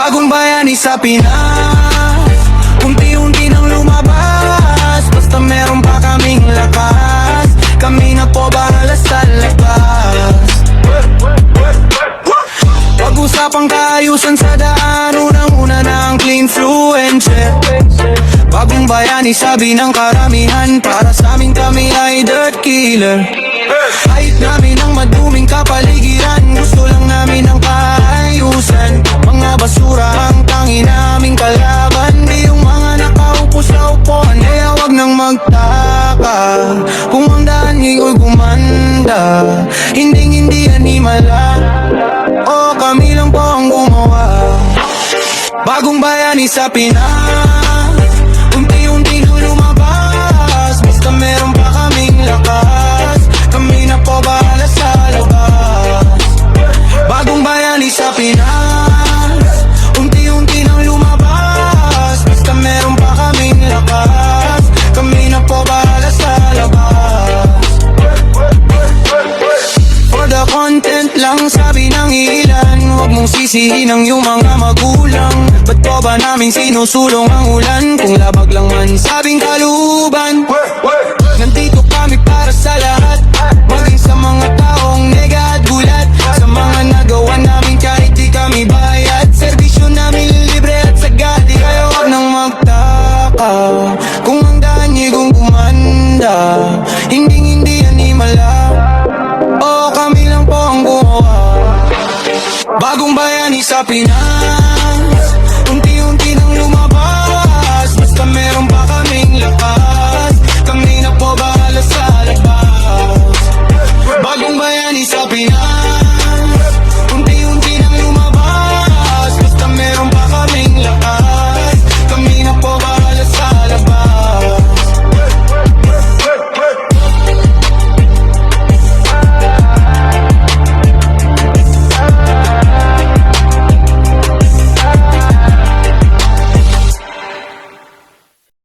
Bagong bayani sa Pinas, unti-unti nang lumabas. Basta meron pa kaming lakas, kami na po bahala sa labas. Pag-usapang kaayusan sa daan, unang-una na ang clean fluencer. Bagong bayani sabi ng karamihan, para sa amin kami ay dirt killer. Kahit namin ang maduming kapaligiran, gusto lang namin ang kaayusan. Mga basura ang tangi naming kalaban, di yung mga nakaupo sa upuan. Kaya wag nang magtaka kung ang daan nga'y gumanda. Hindi animala, o kami lang po ang gumawa. Bagong bayani sa Pinas, unti-unti na lumabas. Basta meron pa kaming lakas, kami na po bahala sa labas. Bagong bayani sa Pinas, unti-unti nang lumabas. Basta meron pa kaming lakas, kami na po bahala sa labas. For the content lang sabi ng ilan, huwag mong sisihin ang iyong mga magulang. Ba't po ba namin sinusulong ang ulan, kung labag lang man sabing kaluban? Nandito kami para sa lahat, maging sa mga taong nega at gulat. Sa mga nagawa namin kahit di kami bayad, serbisyo namin libre at sagad. Di kayo wag nang magtaka kung ang daan niya kung gumanda. Hindi animala, o kami lang po ang gumawa. Bagong bayani sa Pinas,